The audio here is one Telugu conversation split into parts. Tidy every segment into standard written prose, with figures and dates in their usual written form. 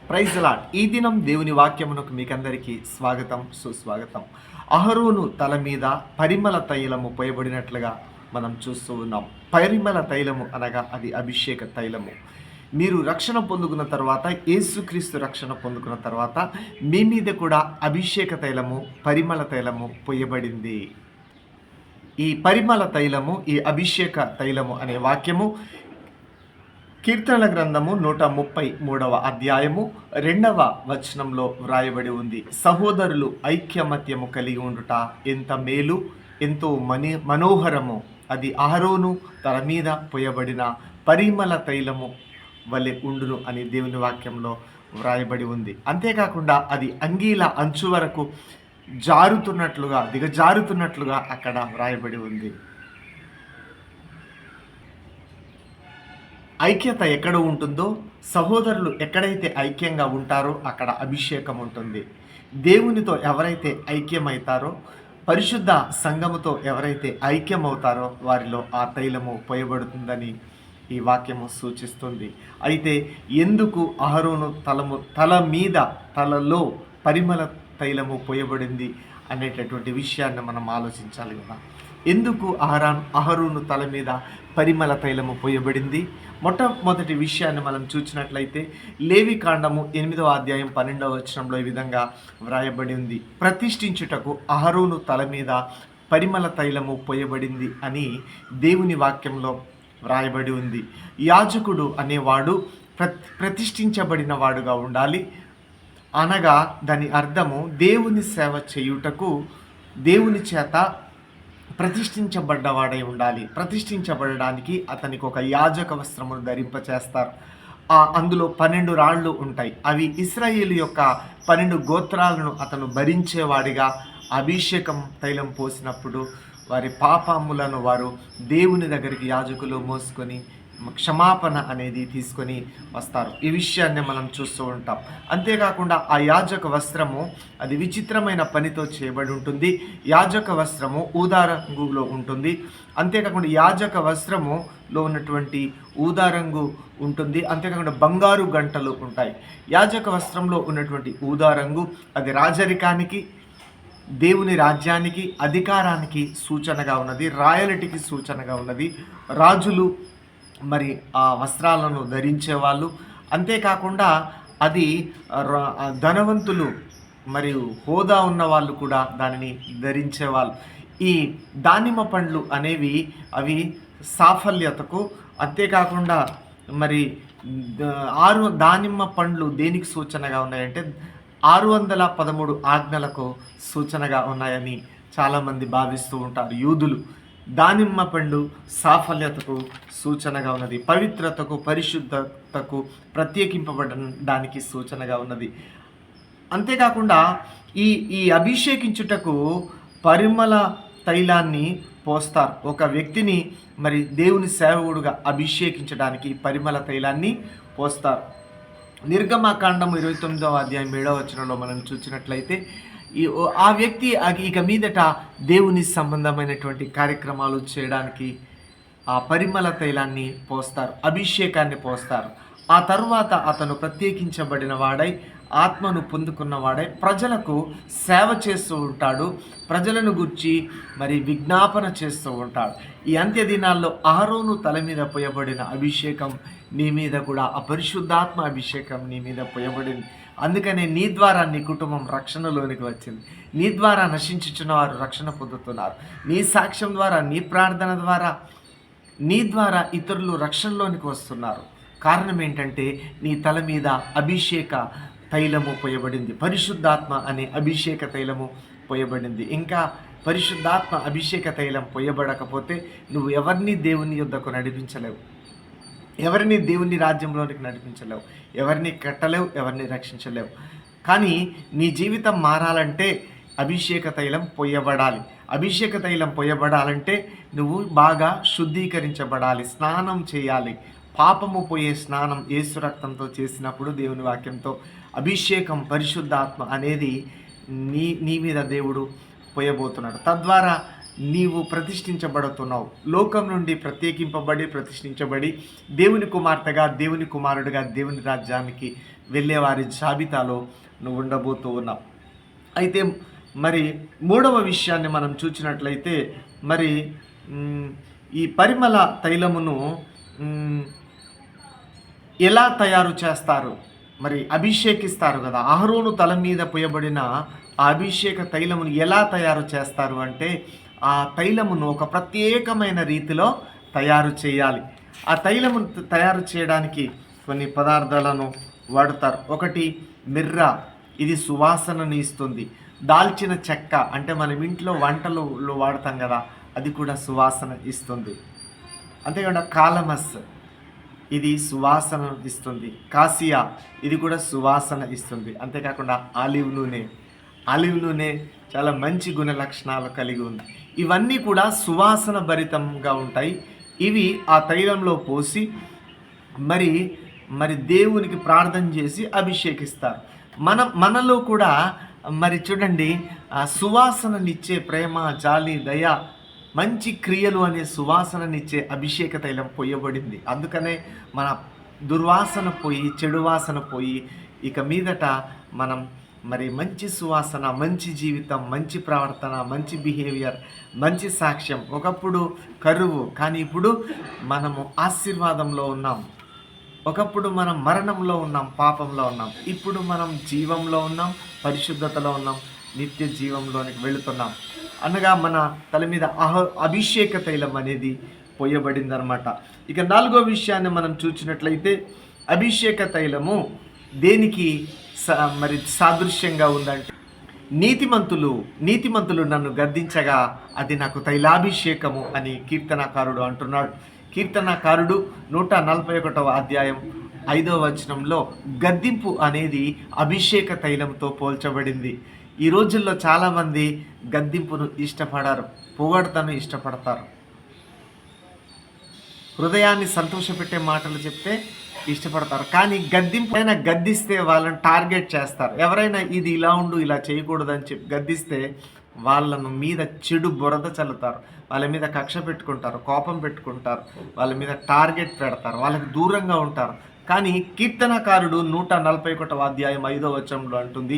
Praise lord. ఈ దినం దేవుని వాక్యమునకు మీకందరికీ స్వాగతం, సుస్వాగతం. అహరోను తల మీద పరిమళ తైలము పోయబడినట్లుగా మనం చూస్తూ ఉన్నాం. పరిమళ తైలము అనగా అది అభిషేక తైలము. మీరు రక్షణ పొందుకున్న తర్వాత, యేసుక్రీస్తు రక్షణ పొందుకున్న తర్వాత మీ మీద కూడా అభిషేక తైలము, పరిమళ తైలము పోయబడింది. ఈ పరిమళ తైలము, ఈ అభిషేక తైలము అనే వాక్యము కీర్తనల గ్రంథము 133వ అధ్యాయము 2వ వచనంలో వ్రాయబడి ఉంది. సహోదరులు ఐక్యమత్యము కలిగి ఉండుట ఎంత మేలు, ఎంతో మనోహరము. అది అహరోను తల మీద పోయబడిన పరిమళ తైలము వలె ఉండును అని దేవుని వాక్యంలో వ్రాయబడి ఉంది. అంతేకాకుండా అది అంగీల అంచు వరకు దిగజారుతున్నట్లుగా అక్కడ వ్రాయబడి ఉంది. ఐక్యత ఎక్కడ ఉంటుందో, సహోదరులు ఎక్కడైతే ఐక్యంగా ఉంటారో అక్కడ అభిషేకం ఉంటుంది. దేవునితో ఎవరైతే ఐక్యమవుతారో, పరిశుద్ధ సంఘముతో ఎవరైతే ఐక్యమవుతారో వారిలో ఆ తైలము పోయబడుతుందని ఈ వాక్యము సూచిస్తుంది. అయితే ఎందుకు అహరోను తలలో పరిమళ తైలము పోయబడింది అనేటటువంటి విషయాన్ని మనం ఆలోచించాలి కదా. ఎందుకు అహరోను తల మీద పరిమళ తైలము పోయబడింది? మొట్టమొదటి విషయాన్ని మనం చూసినట్లయితే లేవి కాండము 8వ అధ్యాయం 12వ వచనంలో ఈ విధంగా వ్రాయబడి ఉంది. ప్రతిష్ఠించుటకు అహరోను తల మీద పరిమళ తైలము పోయబడింది అని దేవుని వాక్యంలో వ్రాయబడి ఉంది. యాజకుడు అనేవాడు ప్రతిష్ఠించబడిన వాడుగా ఉండాలి. అనగా దాని అర్థము దేవుని సేవ చేయుటకు దేవుని చేత ప్రతిష్ఠించబడ్డవాడై ఉండాలి. ప్రతిష్ఠించబడడానికి అతనికి ఒక యాజక వస్త్రమును ధరింపచేస్తారు. అందులో 12 రాళ్ళు ఉంటాయి. అవి ఇశ్రాయేలు యొక్క 12 గోత్రాలను అతను భరించేవాడిగా అభిషేకం తైలం పోసినప్పుడు వారి పాపములను వారు దేవుని దగ్గరికి యాజకులు మోసుకొని క్షమాపణ అనేది తీసుకొని వస్తారు. ఈ విషయాన్ని మనం చూస్తూ ఉంటాం. అంతేకాకుండా ఆ యాజక వస్త్రము అది విచిత్రమైన పనితో చేయబడి ఉంటుంది. యాజక వస్త్రము ఊదా రంగులో ఉంటుంది. అంతేకాకుండా యాజక వస్త్రములో ఉన్నటువంటి ఊదా రంగు ఉంటుంది. అంతేకాకుండా బంగారు గంటలు ఉంటాయి. యాజక వస్త్రంలో ఉన్నటువంటి ఊదా రంగు అది రాజరికానికి, దేవుని రాజ్యానికి, అధికారానికి సూచనగా ఉన్నది. రాయలిటీకి సూచనగా ఉన్నది. రాజులు మరి ఆ వస్త్రాలను ధరించేవాళ్ళు. అంతేకాకుండా అది ధనవంతులు మరియు హోదా ఉన్న వాళ్ళు కూడా దానిని ధరించేవాళ్ళు. ఈ దానిమ్మ పండ్లు అనేవి అవి సాఫల్యతకు, అంతేకాకుండా మరి దానిమ్మ పండ్లు దేనికి సూచనగా ఉన్నాయంటే 613 ఆజ్ఞలకు సూచనగా ఉన్నాయని చాలామంది భావిస్తూ ఉంటారు యూదులు. దానిమ్మ పండు సాఫల్యతకు సూచనగా ఉన్నది. పవిత్రతకు, పరిశుద్ధతకు, ప్రత్యేకింపబడడానికి సూచనగా ఉన్నది. అంతేకాకుండా ఈ అభిషేకించుటకు పరిమళ తైలాన్ని పోస్తారు. ఒక వ్యక్తిని మరి దేవుని సేవకుడుగా అభిషేకించడానికి పరిమళ తైలాన్ని పోస్తారు. నిర్గమకాండం 29వ అధ్యాయం 7వ వచనంలో మనం చూసినట్లయితే ఆ వ్యక్తి ఇక మీదట దేవుని సంబంధమైనటువంటి కార్యక్రమాలు చేయడానికి ఆ పరిమళ తైలాన్ని పోస్తారు, అభిషేకాన్ని పోస్తారు. ఆ తరువాత అతను ప్రత్యేకించబడిన వాడై, ఆత్మను పొందుకున్నవాడై ప్రజలకు సేవ చేస్తూ ఉంటాడు. ప్రజలను గురించి మరి విజ్ఞాపన చేస్తూ ఉంటాడు. ఈ అంత్య దినాల్లో అహరోను తల మీద పోయబడిన అభిషేకం నీ మీద కూడా, ఆ పరిశుద్ధాత్మ అభిషేకం నీ మీద పోయబడింది. అందుకనే నీ ద్వారా నీ కుటుంబం రక్షణలోనికి వచ్చింది. నీ ద్వారా నశించుచున్న వారు రక్షణ పొందుతున్నారు. నీ సాక్ష్యం ద్వారా, నీ ప్రార్థన ద్వారా, నీ ద్వారా ఇతరులు రక్షణలోనికి వస్తున్నారు. కారణం ఏంటంటే నీ తల మీద అభిషేక తైలము పోయబడింది. పరిశుద్ధాత్మ అనే అభిషేక తైలము పోయబడింది. ఇంకా పరిశుద్ధాత్మ అభిషేక తైలం పోయబడకపోతే నువ్వు ఎవరిని దేవుని యొద్దకు నడిపించలేవు, ఎవరిని దేవుని రాజ్యంలోనికి నడిపించలేవు, ఎవరిని కట్టలేవు, ఎవరిని రక్షించలేవు. కానీ నీ జీవితం మారాలంటే అభిషేక తైలం పోయబడాలి. అభిషేక తైలం పోయబడాలంటే నువ్వు బాగా శుద్ధీకరించబడాలి, స్నానం చేయాలి. పాపము పోయే స్నానం యేసు రక్తంతో చేసినప్పుడు, దేవుని వాక్యంతో అభిషేకం, పరిశుద్ధాత్మ అనేది నీ మీద దేవుడు పోయబోతున్నాడు. తద్వారా నీవు ప్రతిష్ఠించబడుతున్నావు. లోకం నుండి ప్రతిష్ఠించబడి దేవుని కుమార్తెగా, దేవుని కుమారుడిగా దేవుని రాజ్యానికి వెళ్ళే వారి జాబితాలో నువ్వు ఉండబోతూ ఉన్నావు. అయితే మరి మూడవ విషయాన్ని మనం చూసినట్లయితే మరి ఈ పరిమళ తైలమును ఎలా తయారు చేస్తారు? మరి అభిషేకిస్తారు కదా, అహరోను తల మీద పోయబడిన ఆ అభిషేక తైలమును ఎలా తయారు చేస్తారు అంటే, ఆ తైలమును ఒక ప్రత్యేకమైన రీతిలో తయారు చేయాలి. ఆ తైలమును తయారు చేయడానికి కొన్ని పదార్థాలను వాడతారు. ఒకటి మిర్రా, ఇది సువాసనని ఇస్తుంది. దాల్చిన చెక్క అంటే మనం ఇంట్లో వంటలు వాడతాం కదా, అది కూడా సువాసన ఇస్తుంది. అంతేకాకుండా కాలమస్, ఇది సువాసన ఇస్తుంది. కాసియా, ఇది కూడా సువాసన ఇస్తుంది. అంతేకాకుండా ఆలివ్ నూనె చాలా మంచి గుణ లక్షణాలు కలిగి ఉంది. ఇవన్నీ కూడా సువాసన భరితంగా ఉంటాయి. ఇవి ఆ తైలంలో పోసి మరి దేవునికి ప్రార్థన చేసి అభిషేకిస్తారు. మనలో కూడా మరి చూడండి, సువాసననిచ్చే ప్రేమ, జాలి, దయ, మంచి క్రియలు అనే సువాసననిచ్చే అభిషేక తైలం పోయబడింది. అందుకనే మన దుర్వాసన పోయి, చెడు వాసన పోయి, ఇక మీదట మనం మరి మంచి సువాసన, మంచి జీవితం, మంచి ప్రవర్తన, మంచి బిహేవియర్, మంచి సాక్ష్యం. ఒకప్పుడు కరువు, కానీ ఇప్పుడు మనము ఆశీర్వాదంలో ఉన్నాం. ఒకప్పుడు మనం మరణంలో ఉన్నాం, పాపంలో ఉన్నాం. ఇప్పుడు మనం జీవంలో ఉన్నాం, పరిశుద్ధతలో ఉన్నాం, నిత్య జీవంలోనికి వెళుతున్నాం. అనగా మన తల మీద అభిషేక తైలం అనేది పోయబడిందనమాట. ఇక నాలుగో విషయాన్ని మనం చూసినట్లయితే, అభిషేక తైలము దేనికి మరి సాదృశ్యంగా ఉందంటే, నీతిమంతులు నన్ను గద్దించగా అది నాకు తైలాభిషేకము అని కీర్తనాకారుడు అంటున్నాడు. కీర్తనాకారుడు 141వ అధ్యాయం 5వ వచనంలో గద్దింపు అనేది అభిషేక తైలంతో పోల్చబడింది. ఈ రోజుల్లో చాలామంది గద్దింపును ఇష్టపడరు, పొగడ్తను ఇష్టపడతారు. హృదయాన్ని సంతోషపెట్టే మాటలు చెప్తే ఇష్టపడతారు. కానీ గద్దిస్తే వాళ్ళని టార్గెట్ చేస్తారు. ఎవరైనా ఇది ఇలా ఉండు, ఇలా చేయకూడదని చెప్పి గద్దిస్తే వాళ్ళను మీద చెడు బురద చల్లుతారు, వాళ్ళ మీద కక్ష పెట్టుకుంటారు, కోపం పెట్టుకుంటారు, వాళ్ళ మీద టార్గెట్ పెడతారు, వాళ్ళకి దూరంగా ఉంటారు. కానీ కీర్తనకారుడు 141వ అధ్యాయం 5వ వచనంలో అంటుంది,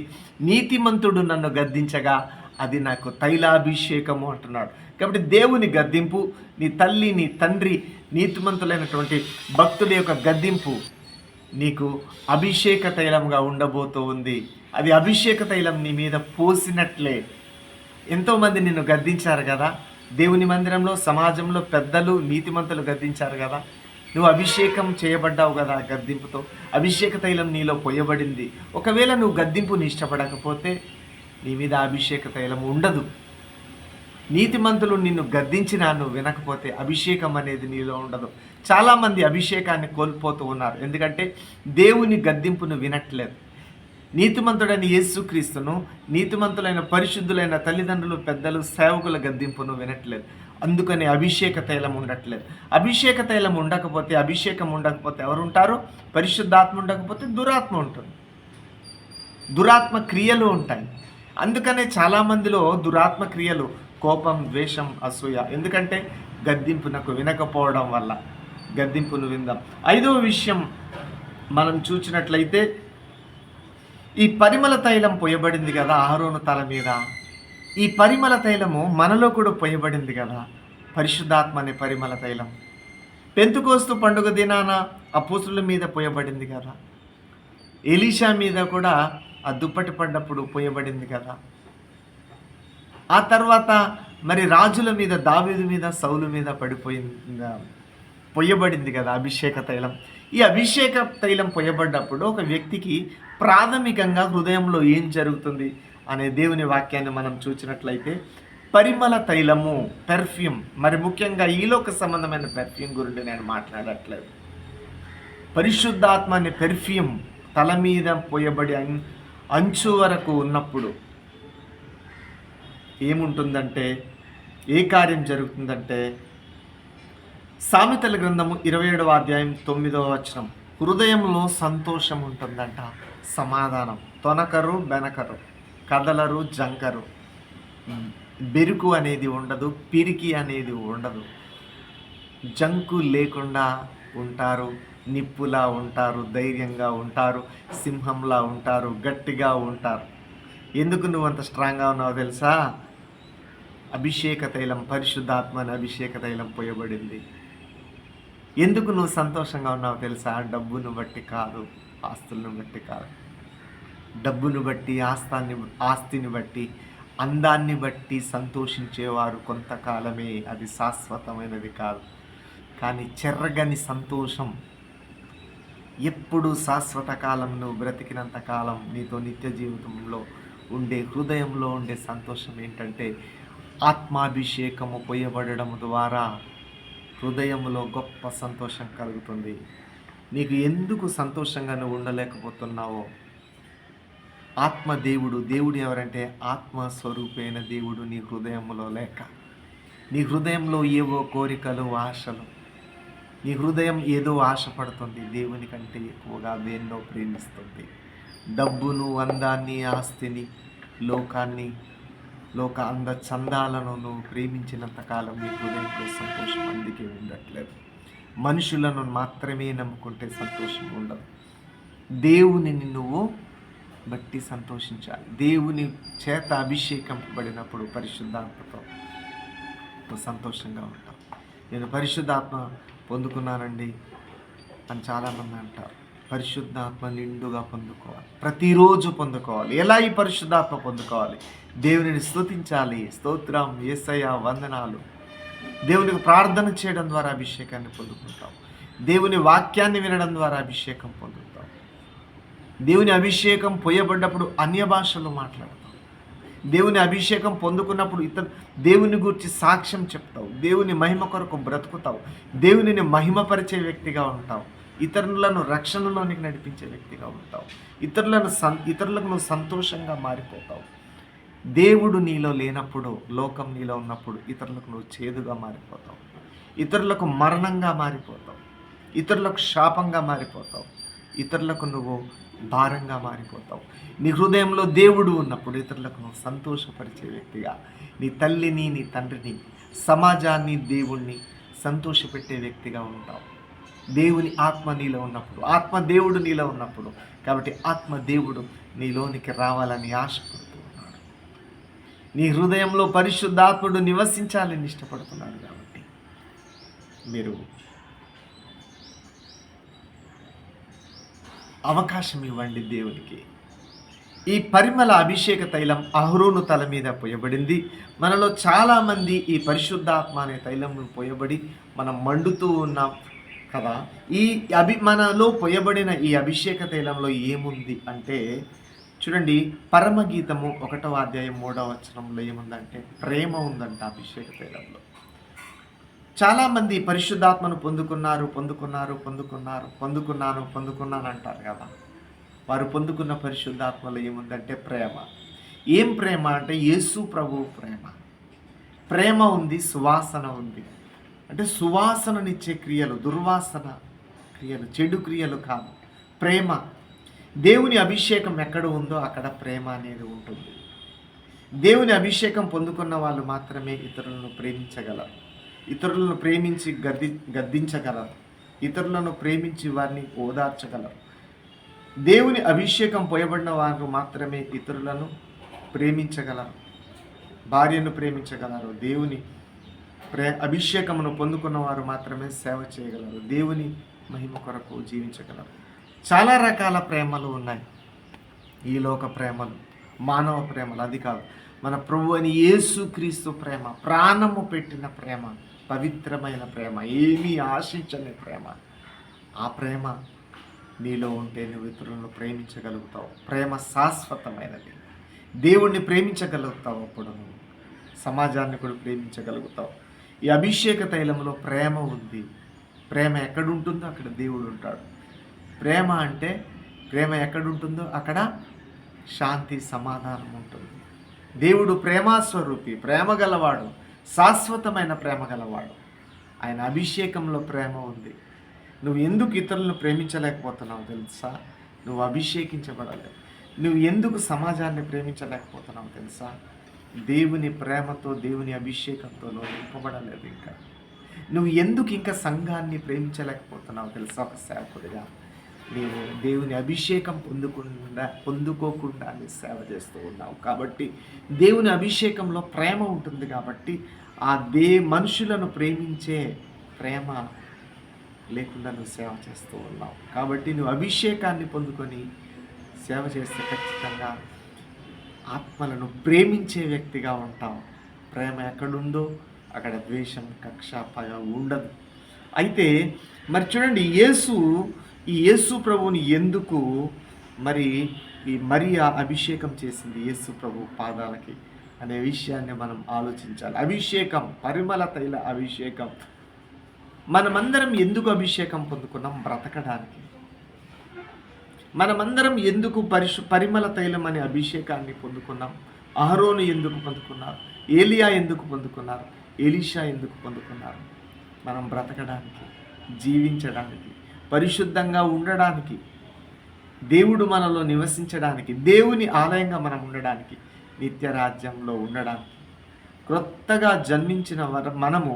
నీతిమంతుడు నన్ను గద్దించగా అది నాకు తైలాభిషేకము అంటున్నాడు. కాబట్టి దేవుని గద్దింపు, నీ తల్లి, నీ తండ్రి, నీతిమంతులైనటువంటి భక్తుల యొక్క గద్దింపు నీకు అభిషేక తైలంగా ఉండబోతూ ఉంది. అది అభిషేక తైలం నీ మీద పోసినట్లే. ఎంతోమంది నిన్ను గద్దించారు కదా, దేవుని మందిరంలో, సమాజంలో పెద్దలు, నీతిమంతులు గద్దించారు కదా, నువ్వు అభిషేకం చేయబడ్డావు కదా. గద్దింపుతో అభిషేక తైలం నీలో పోయబడింది. ఒకవేళ నువ్వు గద్దింపుని ఇష్టపడకపోతే నీ మీద అభిషేక తైలం ఉండదు. నీతిమంతులు నిన్ను గద్దించినా నువ్వు వినకపోతే అభిషేకం అనేది నీలో ఉండదు. చాలామంది అభిషేకాన్ని కోల్పోతూ ఉన్నారు, ఎందుకంటే దేవుని గద్దింపును వినట్లేదు. నీతిమంతుడైన యేసుక్రీస్తును, నీతిమంతులైన పరిశుద్ధులైన తల్లిదండ్రులు, పెద్దలు, సేవకుల గద్దింపును వినట్లేదు. అందుకని అభిషేక తైలం ఉండట్లేదు. అభిషేక తైలం ఉండకపోతే, అభిషేకం ఉండకపోతే ఎవరు ఉంటారు? పరిశుద్ధాత్మ ఉండకపోతే దురాత్మ ఉంటుంది, దురాత్మ క్రియలు ఉంటాయి. అందుకనే చాలామందిలో దురాత్మ క్రియలు, కోపం, ద్వేషం, అసూయ. ఎందుకంటే గద్దింపునకు వినకపోవడం వల్ల. గద్దింపును విందాం. 5వ విషయం మనం చూసినట్లయితే, ఈ పరిమళ తైలం పోయబడింది కదా అహరోను తల మీద. ఈ పరిమళ తైలము మనలో కూడా పోయబడింది కదా, పరిశుద్ధాత్మ అనే పరిమళ తైలం. పెంతుకోస్తు పండుగ దినాన అపోస్తుల మీద పోయబడింది కదా, ఎలీషా మీద కూడా ఆ దుప్పటి పడ్డప్పుడు పోయబడింది కదా. ఆ తర్వాత మరి రాజుల మీద, దావీదు మీద, సౌలు మీద పొయ్యబడింది కదా అభిషేక తైలం. ఈ అభిషేక తైలం పొయ్యబడ్డప్పుడు ఒక వ్యక్తికి ప్రాథమికంగా హృదయంలో ఏం జరుగుతుంది అనే దేవుని వాక్యాన్ని మనం చూసినట్లయితే, పరిమళ తైలము, పెర్ఫ్యూమ్, మరి ముఖ్యంగా ఈలోక సంబంధమైన పెర్ఫ్యూమ్ గురించి నేను మాట్లాడట్లేదు. పరిశుద్ధాత్మ అనే పెర్ఫ్యూమ్ తల మీద పోయబడి అంచు వరకు ఉన్నప్పుడు ఏముంటుందంటే, ఏ కార్యం జరుగుతుందంటే, సామెతల గ్రంథము 27వ అధ్యాయం 9వ వచనం, హృదయంలో సంతోషం ఉంటుందంట, సమాధానం, తొనకరు బెనకరు, కదలరు జంకరు. బెరుకు అనేది ఉండదు, పిరికి అనేది ఉండదు. జంకు లేకుండా ఉంటారు, నిప్పులా ఉంటారు, ధైర్యంగా ఉంటారు, సింహంలా ఉంటారు, గట్టిగా ఉంటారు. ఎందుకు నువ్వు అంత స్ట్రాంగ్‌గా ఉన్నావో తెలుసా? అభిషేక తైలం, పరిశుద్ధాత్మ అనే అభిషేక తైలం పోయబడింది. ఎందుకు నువ్వు సంతోషంగా ఉన్నావో తెలుసా? డబ్బును బట్టి కాదు, ఆస్తులను బట్టి కాదు. డబ్బును బట్టి, ఆస్తిని బట్టి, అందాన్ని బట్టి సంతోషించేవారు కొంతకాలమే, అది శాశ్వతమైనది కాదు. కానీ చెరగని సంతోషం ఎప్పుడు శాశ్వత కాలం, నువ్వు బ్రతికినంత కాలం నీతో నిత్య జీవితంలో ఉండే, హృదయంలో ఉండే సంతోషం ఏంటంటే ఆత్మాభిషేకము పొయ్యబడడం ద్వారా హృదయంలో గొప్ప సంతోషం కలుగుతుంది. నీకు ఎందుకు సంతోషంగా నువ్వు ఉండలేకపోతున్నావో, దేవుడు ఎవరంటే ఆత్మస్వరూపైన దేవుడు నీ హృదయంలో లేక, నీ హృదయంలో ఏవో కోరికలు, ఆశలు, నీ హృదయం ఏదో ఆశపడుతుంది, దేవుని కంటే ఎక్కువగా దేన్నో ప్రేమిస్తుంది. డబ్బును, అందాన్ని, ఆస్తిని, లోకాన్ని, లోక అంద చందాలను నువ్వు ప్రేమించినంతకాలం నీ హృదయంలో సంతోషం అందుకే ఉండట్లేదు. మనుషులను మాత్రమే నమ్ముకుంటే సంతోషం ఉండదు. దేవునిని నువ్వు బట్టి సంతోషించాలి. దేవుని చేత అభిషేకింపబడినప్పుడు పరిశుద్ధాత్మతో నువ్వు సంతోషంగా ఉంటావు. నేను పరిశుద్ధాత్మ పొందుకున్నానండి అని చాలామంది అంటారు. పరిశుద్ధాత్మ నిండుగా పొందుకోవాలి, ప్రతిరోజు పొందుకోవాలి. ఎలా ఈ పరిశుద్ధాత్మ పొందుకోవాలి? దేవునిని స్తుతించాలి. స్తోత్రం, యేసయ్య, వందనాలు. దేవునికి ప్రార్థన చేయడం ద్వారా అభిషేకాన్ని పొందుకుంటాం. దేవుని వాక్యాన్ని వినడం ద్వారా అభిషేకం పొందుతాం. దేవుని అభిషేకం పోయబడ్డప్పుడు అన్య భాషలు మాట్లాడతాం. దేవుని అభిషేకం పొందుకున్నప్పుడు దేవుని గురించి సాక్ష్యం చెప్తావు. దేవుని మహిమ కొరకు బ్రతుకుతావు. దేవునిని మహిమపరిచే వ్యక్తిగా ఉంటావు. ఇతరులను రక్షణలోనికి నడిపించే వ్యక్తిగా ఉంటావు. ఇతరులకు నువ్వు సంతోషంగా మారిపోతావు. దేవుడు నీలో లేనప్పుడు, లోకం నీలో ఉన్నప్పుడు ఇతరులకు నువ్వు చేదుగా మారిపోతావు. ఇతరులకు మరణంగా మారిపోతావు. ఇతరులకు శాపంగా మారిపోతావు. ఇతరులకు నువ్వు భారంగా మారిపోతావు. నీ హృదయంలో దేవుడు ఉన్నప్పుడు ఇతరులకు నువ్వు సంతోషపరిచే వ్యక్తిగా, నీ తల్లిని, నీ తండ్రిని, సమాజాన్ని, దేవుణ్ణి సంతోషపెట్టే వ్యక్తిగా ఉంటావు. దేవుని ఆత్మ నీలో ఉన్నప్పుడు, ఆత్మ దేవుడు నీలో ఉన్నప్పుడు, కాబట్టి ఆత్మ దేవుడు నీలోనికి రావాలని ఆశపడుతూ ఉన్నాడు. నీ హృదయంలో పరిశుద్ధాత్ముడు నివసించాలని ఇష్టపడుతున్నాడు. కాబట్టి మీరు అవకాశం ఇవ్వండి దేవునికి. ఈ పరిమళ అభిషేక తైలం అహరోను తల మీద పోయబడింది. మనలో చాలామంది ఈ పరిశుద్ధాత్మ అనే తైలం పోయబడి మనం మండుతూ ఉన్నాం కదా. మనలో పోయబడిన ఈ అభిషేక తైలంలో ఏముంది అంటే, చూడండి, పరమగీతము 1వ అధ్యాయం 3వ వచనంలో ఏముందంటే ప్రేమ ఉందంట అభిషేక తైలంలో. చాలామంది పరిశుద్ధాత్మను పొందుకున్నాను అంటారు కదా. వారు పొందుకున్న పరిశుద్ధాత్మలో ఏముందంటే ప్రేమ. ఏం ప్రేమ అంటే యేసు ప్రభువు ప్రేమ. ప్రేమ ఉంది, సువాసన ఉంది. అంటే సువాసననిచ్చే క్రియలు, దుర్వాసన క్రియలు, చెడు క్రియలు కాదు, ప్రేమ. దేవుని అభిషేకం ఎక్కడ ఉందో అక్కడ ప్రేమ అనేది ఉంటుంది. దేవుని అభిషేకం పొందుకున్న వాళ్ళు మాత్రమే ఇతరులను ప్రేమించగలరు, ఇతరులను ప్రేమించి గద్దించగలరు, ఇతరులను ప్రేమించి వారిని ఓదార్చగలరు. దేవుని అభిషేకం పోయబడిన వారు మాత్రమే ఇతరులను ప్రేమించగలరు, భార్యను ప్రేమించగలరు. దేవుని అభిషేకమును పొందుకున్న వారు మాత్రమే సేవ చేయగలరు, దేవుని మహిమ కొరకు జీవించగలరు. చాలా రకాల ప్రేమలు ఉన్నాయి. ఈ లోక ప్రేమలు, మానవ ప్రేమలు, అది కాదు. మన ప్రభు అని యేసుక్రీస్తు ప్రేమ, ప్రాణము పెట్టిన ప్రేమ, పవిత్రమైన ప్రేమ, ఏమీ ఆశించని ప్రేమ. ఆ ప్రేమ నీలో ఉంటే నువ్వు ఇతరులను ప్రేమించగలుగుతావు. ప్రేమ శాశ్వతమైనది. దేవుణ్ణి ప్రేమించగలుగుతావు, అప్పుడు నువ్వు సమాజాన్ని కూడా ప్రేమించగలుగుతావు. ఈ అభిషేక తైలంలో ప్రేమ ఉంది. ప్రేమ ఎక్కడుంటుందో అక్కడ దేవుడు ఉంటాడు. ప్రేమ అంటే, ప్రేమ ఎక్కడుంటుందో అక్కడ శాంతి, సమాధానం ఉంటుంది. దేవుడు ప్రేమాస్వరూపి, ప్రేమ గలవాడు, శాశ్వతమైన ప్రేమ గలవాడు. ఆయన అభిషేకంలో ప్రేమ ఉంది. నువ్వు ఎందుకు ఇతరులను ప్రేమించలేకపోతున్నావు తెలుసా? నువ్వు అభిషేకించబడలేదు. నువ్వు ఎందుకు సమాజాన్ని ప్రేమించలేకపోతున్నావు తెలుసా? దేవుని ప్రేమతో, దేవుని అభిషేకంతో నువ్వు నింపబడలేదు ఇంకా. నువ్వు ఎందుకు ఇంకా సంఘాన్ని ప్రేమించలేకపోతున్నావు తెలుసా? ఒక సేవకుడిగా నీవు దేవుని అభిషేకం పొందుకోకుండా నీ సేవ చేస్తూ ఉన్నావు. కాబట్టి దేవుని అభిషేకంలో ప్రేమ ఉంటుంది కాబట్టి ఆ మనుషులను ప్రేమించే ప్రేమ లేకుండా నువ్వు సేవ చేస్తూ ఉన్నావు. కాబట్టి నువ్వు అభిషేకాన్ని పొందుకొని సేవ చేస్తే ఖచ్చితంగా ఆత్మలను ప్రేమించే వ్యక్తిగా ఉంటావు. ప్రేమ ఎక్కడుందో అక్కడ ద్వేషం, కక్ష, పగ ఉండదు. అయితే మరి చూడండి, ఈ యేసు ప్రభువుని ఎందుకు మరి ఈ మరియా అభిషేకం చేసింది యేసు ప్రభు పాదాలకి అనే విషయాన్ని మనం ఆలోచించాలి. అభిషేకం, పరిమళ తైల అభిషేకం. మనమందరం ఎందుకు అభిషేకం పొందుకున్నాం? బ్రతకడానికి. మనమందరం ఎందుకు పరిమళ తైలం అనే అభిషేకాన్ని పొందుకున్నాం? అహరోను ఎందుకు పొందుకున్నారు? ఏలియా ఎందుకు పొందుకున్నారు? ఎలీషా ఎందుకు పొందుకున్నారు? మనం బ్రతకడానికి, జీవించడానికి, పరిశుద్ధంగా ఉండడానికి, దేవుడు మనలో నివసించడానికి, దేవుని ఆలయంగా మనం ఉండడానికి, నిత్య రాజ్యంలో ఉండడానికి, క్రొత్తగా జన్మించిన మనము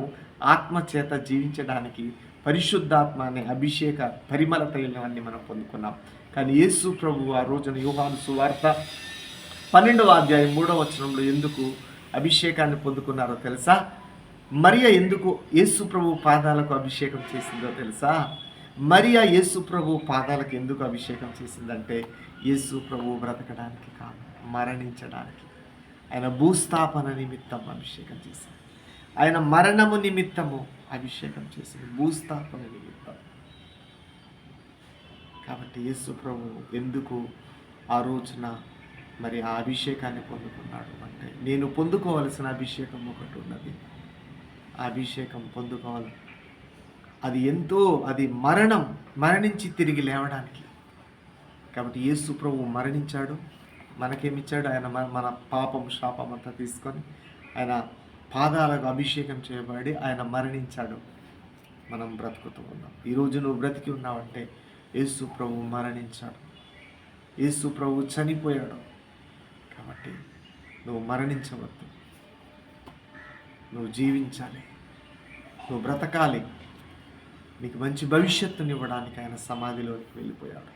ఆత్మ చేత జీవించడానికి పరిశుద్ధాత్మ అనే అభిషేక పరిమళ తైలాన్ని మనం పొందుకున్నాం. కానీ యేసు ప్రభు ఆ రోజున యోహాను సువార్త 12వ అధ్యాయం 3వ వచనంలో ఎందుకు అభిషేకాన్ని పొందుకున్నారో తెలుసా? మరియ ఎందుకు యేసు ప్రభు పాదాలకు అభిషేకం చేసిందో తెలుసా? మరియా యేసు ప్రభు పాదాలకు ఎందుకు అభిషేకం చేసిందంటే, యేసు ప్రభు బ్రతకడానికి కాదు, మరణించడానికి. ఆయన భూస్థాపన నిమిత్తం అభిషేకం చేసింది. ఆయన మరణము నిమిత్తము అభిషేకం చేసింది, భూస్థాపన నిమిత్తం. కాబట్టి యేసు ప్రభు ఎందుకు ఆ రోజున మరి ఆ అభిషేకాన్ని పొందుకున్నాడు అంటే, నేను పొందుకోవలసిన అభిషేకం ఒకటి ఉన్నది. ఆ అభిషేకం పొందుకోవాలి. అది మరణించి తిరిగి లేవడానికి. కాబట్టి యేసు ప్రభు మరణించాడు, మనకేమిచ్చాడు? ఆయన మన పాపం, శాపం అంతా తీసుకొని ఆయన పాదాలకు అభిషేకం చేయబడి ఆయన మరణించాడు. మనం బ్రతుకుతూ ఉన్నాం. ఈరోజు నువ్వు బ్రతికి ఉన్నావంటే యేసు ప్రభు మరణించాడు, యేసు ప్రభు చనిపోయాడు. కాబట్టి నువ్వు మరణించవద్దు, నువ్వు జీవించాలి, నువ్వు బ్రతకాలి. నీకు మంచి భవిష్యత్తునివ్వడానికి ఆయన సమాధిలోకి వెళ్ళిపోయాడు.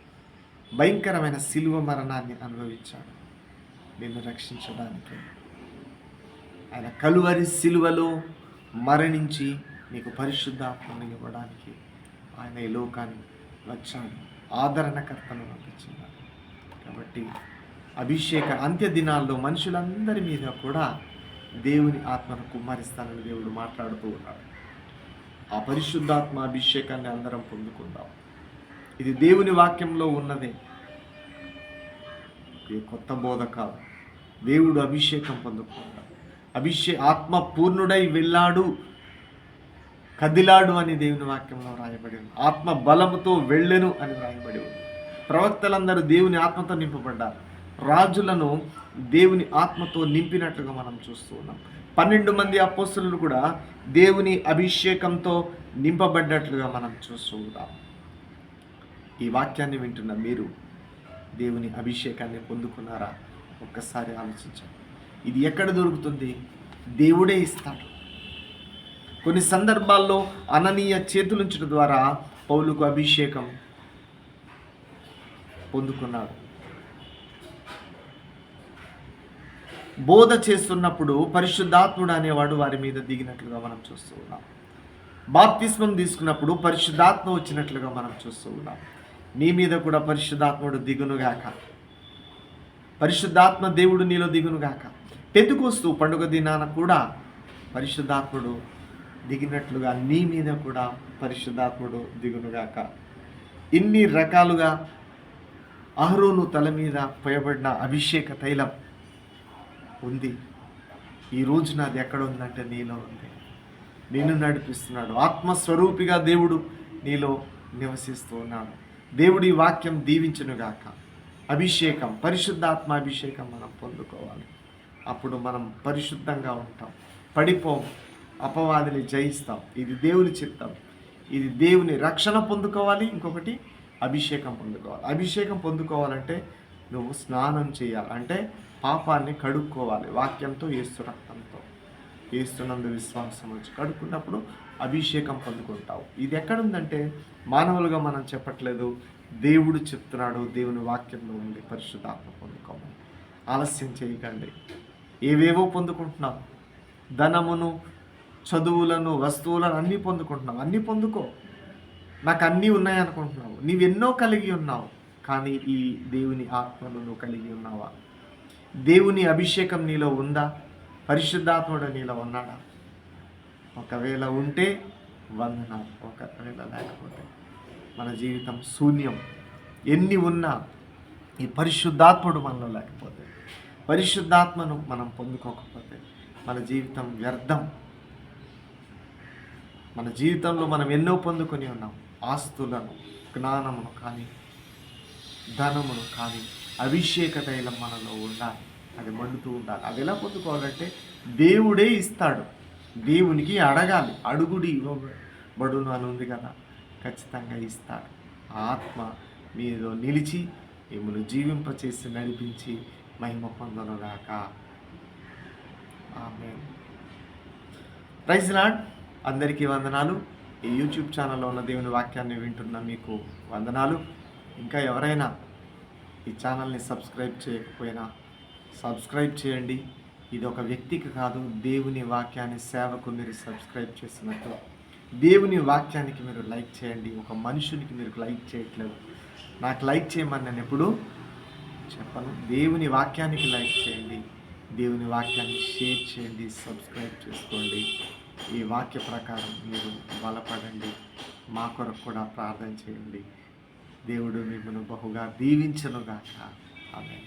భయంకరమైన శిలువ మరణాన్ని అనుభవించాడు నిన్ను రక్షించడానికి. ఆయన కలువరి శిలువలో మరణించి నీకు పరిశుద్ధాత్మని ఇవ్వడానికి ఆయన ఈ లోకాన్ని వచ్చాడు, ఆదరణకర్తను పంపించాడు. కాబట్టి అభిషేక అంత్య దినాల్లో మనుషులందరి మీద కూడా దేవుని ఆత్మను కుమ్మరిస్తానని దేవుడు మాట్లాడుతూ ఉన్నాడు. ఆ పరిశుద్ధాత్మ అభిషేకాన్ని అందరం పొందుకుందాం. ఇది దేవుని వాక్యంలో ఉన్నదే, ఇది కొత్త బోధ కాదు. దేవుడు అభిషేకం పొందుకున్నాడు. ఆత్మ పూర్ణుడై వెళ్ళాడు, కదిలాడు అని దేవుని వాక్యంలో రాయబడి ఉంది. ఆత్మ బలముతో వెళ్ళెను అని రాయబడి ఉంది. ప్రవక్తలందరూ దేవుని ఆత్మతో నింపబడ్డారు. రాజులను దేవుని ఆత్మతో నింపినట్లుగా మనం చూస్తూ ఉన్నాం. 12 మంది అపోస్తలులు కూడా దేవుని అభిషేకంతో నింపబడ్డట్లుగా మనం చూస్తూ ఉంటాం. ఈ వాక్యాన్ని వింటున్న మీరు దేవుని అభిషేకాన్ని పొందుకున్నారా? ఒక్కసారి ఆలోచించండి. ఇది ఎక్కడ దొరుకుతుంది? దేవుడే ఇస్తాడు. కొన్ని సందర్భాల్లో అననీయ చేతులుంచడం ద్వారా పౌలుకు అభిషేకం పొందుకున్నాడు. బోధ చేస్తున్నప్పుడు పరిశుద్ధాత్ముడు అనేవాడు వారి మీద దిగినట్లుగా మనం చూస్తూ ఉన్నాం. బాప్తిస్మం తీసుకున్నప్పుడు పరిశుద్ధాత్మ వచ్చినట్లుగా మనం చూస్తూ ఉన్నాం. నీ మీద కూడా పరిశుద్ధాత్ముడు దిగునుగాక, పరిశుద్ధాత్మ దేవుడు నీలో దిగునుగాక. పెంతెకొస్తు పండుగ దినాన కూడా పరిశుద్ధాత్ముడు దిగినట్లుగా నీ మీద కూడా పరిశుద్ధాత్ముడు దిగునుగాక. ఇన్ని రకాలుగా అహరోను తల మీద పోయబడిన అభిషేక తైలం ఉంది. ఈ రోజున అది ఎక్కడ ఉందంటే నీలో ఉంది. నిన్ను నడిపిస్తున్నాడు. ఆత్మస్వరూపిగా దేవుడు నీలో నివసిస్తూ ఉన్నాడు. దేవుడి వాక్యం దీవించునుగాక. అభిషేకం, పరిశుద్ధాత్మ అభిషేకం మనం పొందుకోవాలి. అప్పుడు మనం పరిశుద్ధంగా ఉంటాం, పడిపోం, అపవాదిని జయిస్తాం. ఇది దేవుని చిత్తం. ఇది దేవుని రక్షణ పొందుకోవాలి. ఇంకొకటి అభిషేకం పొందుకోవాలి. అభిషేకం పొందుకోవాలంటే నువ్వు స్నానం చేయాలి. అంటే పాపాన్ని కడుక్కోవాలి వాక్యంతో, యేసు రక్తంతో. యేసునందు విశ్వాసం వచ్చి కడుక్కున్నప్పుడు అభిషేకం పొందుకుంటావు. ఇది ఎక్కడుందంటే మానవులుగా మనం చెప్పట్లేదు, దేవుడు చెప్తున్నాడు. దేవుని వాక్యంలో ఉండి పరిశుద్ధాత్మ పొందుకోమని. ఆలస్యం చేయకండి. ఏవేవో పొందుకుంటున్నావు, ధనమును, చదువులను, వస్తువులను అన్నీ పొందుకుంటున్నావు. అన్నీ పొందుకో. నాకు అన్నీ ఉన్నాయి అనుకుంటున్నావు. నీవెన్నో కలిగి ఉన్నావు, కానీ ఈ దేవుని ఆత్మను నువ్వు కలిగి ఉన్నావా? దేవుని అభిషేకం నీలో ఉందా? పరిశుద్ధాత్ముడు నీలో ఉన్నాడా? ఒకవేళ ఉంటే వందనాలు, ఒకవేళ లేకపోతే మన జీవితం శూన్యం. ఎన్ని ఉన్నా ఈ పరిశుద్ధాత్ముడు మనలో లేకపోతే, పరిశుద్ధాత్మను మనం పొందుకోకపోతే మన జీవితం వ్యర్థం. మన జీవితంలో మనం ఎన్నో పొందుకొని ఉన్నాం. ఆస్తులను, జ్ఞానమును కానీ, ధనమును కానీ, అభిషేక తైలం మనలో ఉండాలి. అది మండుతూ ఉండాలి. అది ఎలా పొందుకోవాలంటే దేవుడే ఇస్తాడు. దేవునికి అడగాలి. అడుగుడి ఇవ్వబడును అని ఉంది కదా, ఖచ్చితంగా ఇస్తాడు. ఆత్మ మీలో నిలిచి మిమ్మల్ని జీవింపచేసి నడిపించి మహిమ పొందనుగాక. ఆమేన్. Praise lord. అందరికీ వందనాలు. ఈ యూట్యూబ్ ఛానల్లో ఉన్న దేవుని వాక్యాన్ని వింటున్న మీకు వందనాలు. ఇంకా ఎవరైనా ఈ ఛానల్ని సబ్స్క్రైబ్ చేయకపోయినా సబ్స్క్రైబ్ చేయండి. ఇది ఒక వ్యక్తికి కాదు, దేవుని వాక్యాన్ని సేవకు మీరు సబ్స్క్రైబ్ చేసినట్టు దేవుని వాక్యానికి మీరు లైక్ చేయండి. ఒక మనుషునికి మీరు లైక్ చేయట్లేదు. నాకు లైక్ చేయమని నేను ఎప్పుడు చెప్పను. దేవుని వాక్యానికి లైక్ చేయండి, దేవుని వాక్యాన్ని షేర్ చేయండి, సబ్స్క్రైబ్ చేసుకోండి. ఈ వాక్య ప్రకారం మీరు బలపడండి. మా కొరకు కూడా ప్రార్థన చేయండి. దేవుడు మిమ్మల్ని బహుగా దీవించునుగాక. ఆమేన్.